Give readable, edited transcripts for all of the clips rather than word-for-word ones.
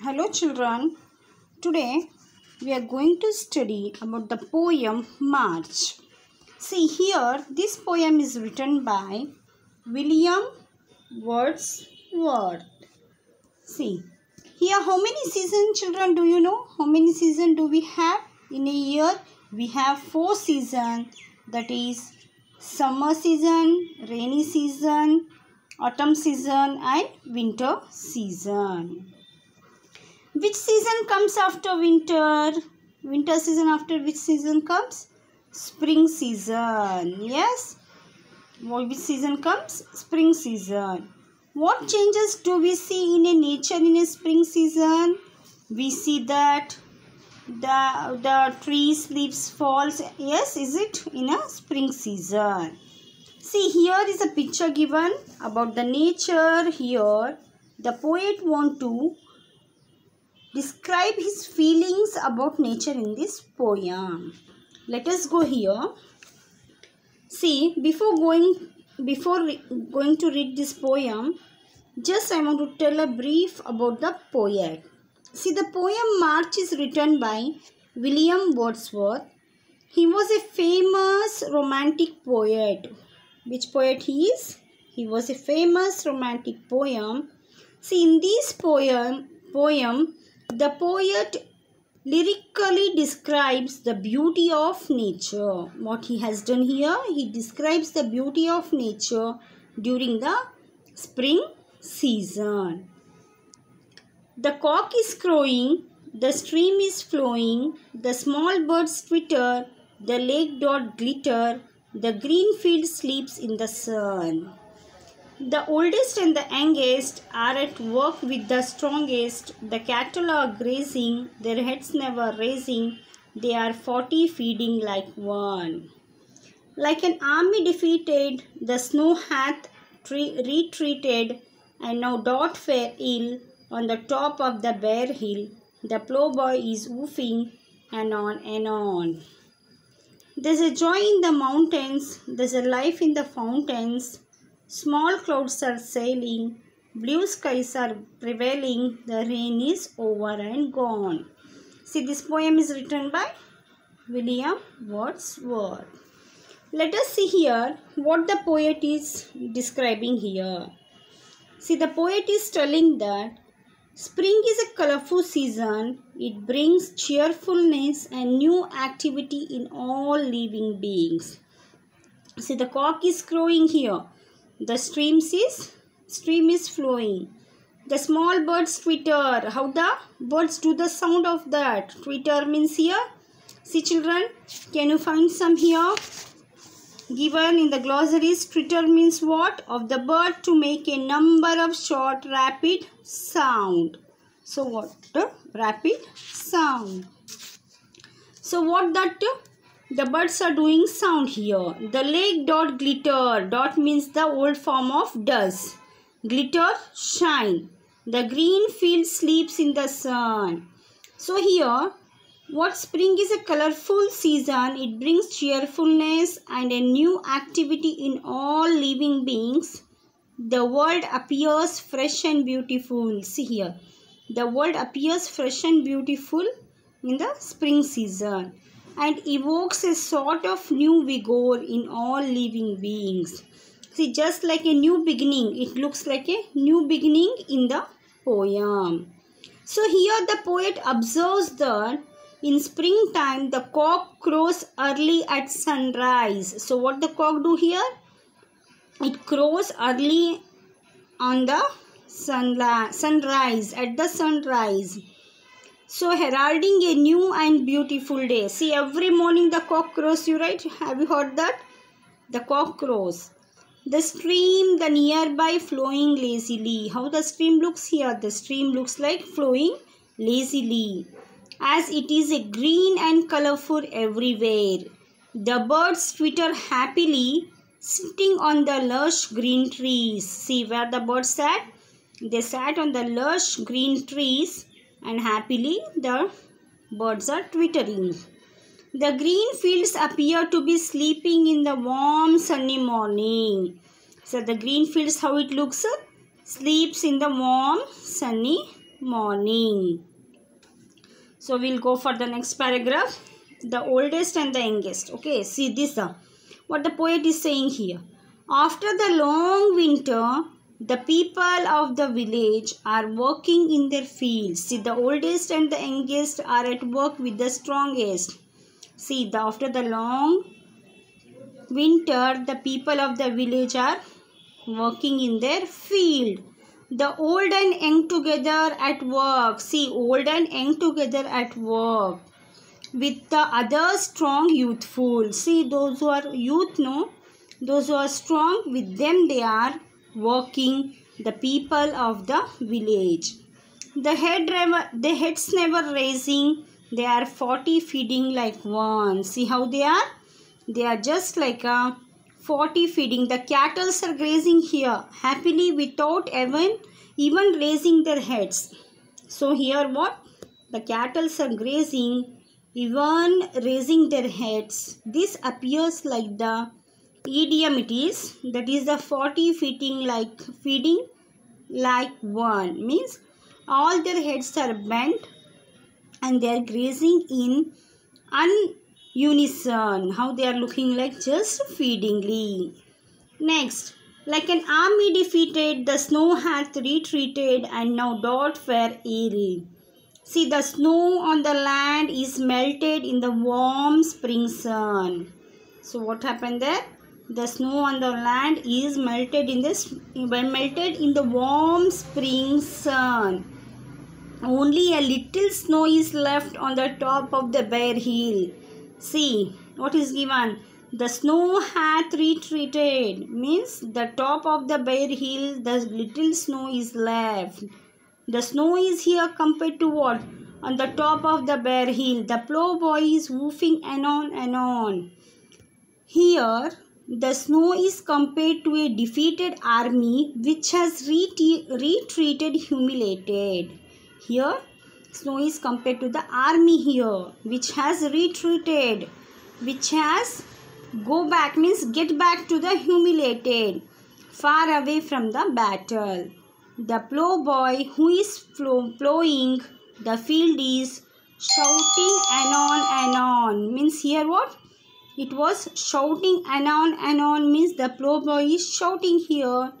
Hello children, today we are going to study about the poem March. See here, this poem is written by William Wordsworth. See, here how many seasons children do you know? How many seasons do we have in a year? We have 4 seasons, that is summer season, rainy season, autumn season and winter season. Which season comes after winter? Winter season after which season comes? Spring season. Yes. Which season comes? Spring season. What changes do we see in a nature in a spring season? We see that the trees leaves falls. Yes, is it in a spring season? See, here is a picture given about the nature. Here the poet want to describe his feelings about nature in this poem. Let us go here. See, before going to read this poem, just I want to tell a brief about the poet. See, the poem March is written by William Wordsworth. He was a famous romantic poet. Which poet he is? He was a famous romantic poem. See, in this poem, the poet lyrically describes the beauty of nature. What he has done here, he describes the beauty of nature during the spring season. The cock is crowing, the stream is flowing, the small birds twitter, the lake dot glitter, the green field sleeps in the sun. The oldest and the youngest are at work with the strongest. The cattle are grazing, their heads never raising. They are 40 feeding like one. Like an army defeated, the snow hath retreated, and now doth fare ill on the top of the bare hill. The ploughboy is woofing, and on and on. There's a joy in the mountains, there's a life in the fountains. Small clouds are sailing, blue skies are prevailing, the rain is over and gone. See, this poem is written by William Wordsworth. Let us see here what the poet is describing here. See, the poet is telling that spring is a colorful season. It brings cheerfulness and new activity in all living beings. See, the cock is crowing here. The stream is flowing. The small birds twitter. How the birds do the sound of that? Twitter means here. See children, can you find some here? Given in the glossaries, twitter means what? Of the bird to make a number of short rapid sound. So what? Rapid sound. So what that? The birds are doing sound here. The lake dot glitter. Dot means the old form of does. Glitter, shine. The green field sleeps in the sun. So here, what spring is a colorful season. It brings cheerfulness and a new activity in all living beings. The world appears fresh and beautiful. See here. The world appears fresh and beautiful in the spring season, and evokes a sort of new vigor in all living beings. See, just like a new beginning, it looks like a new beginning in the poem. So here the poet observes that in springtime the cock crows early at sunrise. So what the cock do here? It crows early on the sunrise, at the sunrise. So heralding a new and beautiful day. See, every morning the cock crows, you right? Have you heard that? The cock crows. The stream, the nearby flowing lazily. How the stream looks here? The stream looks like flowing lazily, as it is a green and colorful everywhere. The birds twitter happily, sitting on the lush green trees. See where the birds sat? They sat on the lush green trees, and happily the birds are twittering. The green fields appear to be sleeping in the warm sunny morning. So the green fields, how it looks? Sleeps in the warm sunny morning. So we'll go for the next paragraph. The oldest and the youngest. Okay, see this what the poet is saying here. After the long winter, the people of the village are working in their fields. See, the oldest and the youngest are at work with the strongest. See, after the long winter, the people of the village are working in their field. The old and young together at work. See, old and young together at work. With the other strong youthful. See, those who are youth, no? Those who are strong, with them they are working, the people of the village. The heads never raising. They are 40 feeding like one. See how they are? They are just like a 40 feeding. The cattle are grazing here happily without even raising their heads. So here what? The cattle are grazing, even raising their heads. This appears like the idiom it is. That is the 40 feeding like one. Means all their heads are bent and they are grazing in unison. How they are looking like? Just feedingly. Next, like an army defeated, the snow hath retreated and now doth fare ill. See, the snow on the land is melted in the warm spring sun. So what happened there? The snow on the land is melted in the warm spring sun. Only a little snow is left on the top of the bare hill. See, what is given? The snow hath retreated. Means the top of the bare hill, the little snow is left. The snow is here compared to what? On the top of the bare hill. The ploughboy is woofing anon anon. Here, the snow is compared to a defeated army which has retreated humiliated. Here, snow is compared to the army here which has retreated, which has get back to the humiliated, far away from the battle. The ploughboy who is ploughing the field is shouting anon anon. Means here what? It was shouting anon anon, means the ploughboy is shouting here.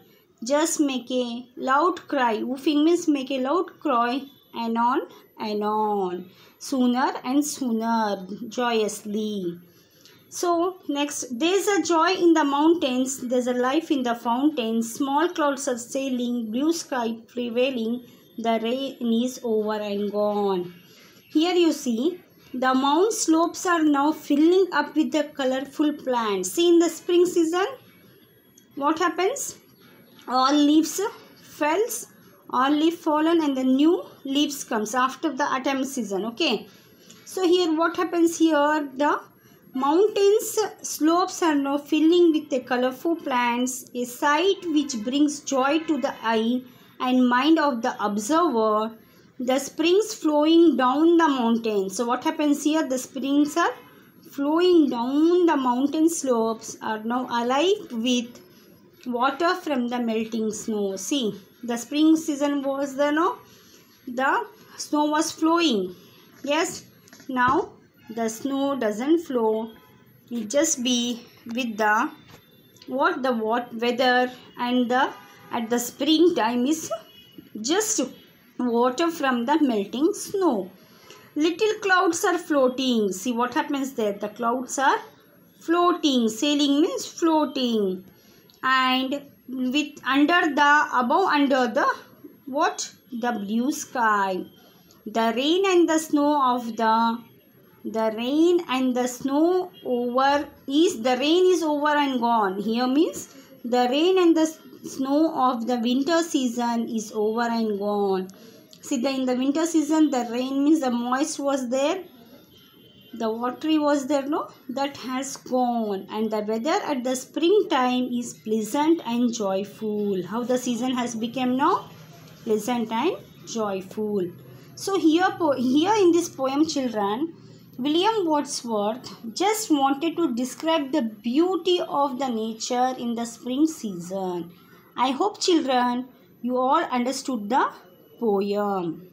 Just make a loud cry. Woofing means make a loud cry. Anon anon. Sooner and sooner. Joyously. So next, there is a joy in the mountains. There is a life in the fountains. Small clouds are sailing. Blue sky prevailing. The rain is over and gone. Here you see, the mount slopes are now filling up with the colorful plants. See, in the spring season, what happens? All leaves falls, all leaf fallen and the new leaves comes after the autumn season. Okay. So here what happens here? The mountains slopes are now filling with the colorful plants, a sight which brings joy to the eye and mind of the observer. The springs flowing down the mountain. So what happens here? The springs are flowing down the mountain slopes are now alive with water from the melting snow. See, the spring season was there, no? The snow was flowing. Yes. Now the snow doesn't flow. It just be with the weather, and at the spring time is just water from the melting snow. Little clouds are floating. See what happens there? The clouds are floating. Sailing means floating. And under the the blue sky. The rain and the snow is over and gone. Here means the rain and the snow of the winter season is over and gone. See, in the winter season, the rain means the moist was there, the watery was there, no? That has gone. And the weather at the springtime is pleasant and joyful. How the season has become now? Pleasant and joyful. So here in this poem, children, William Wordsworth just wanted to describe the beauty of the nature in the spring season. I hope, children, you all understood the poem.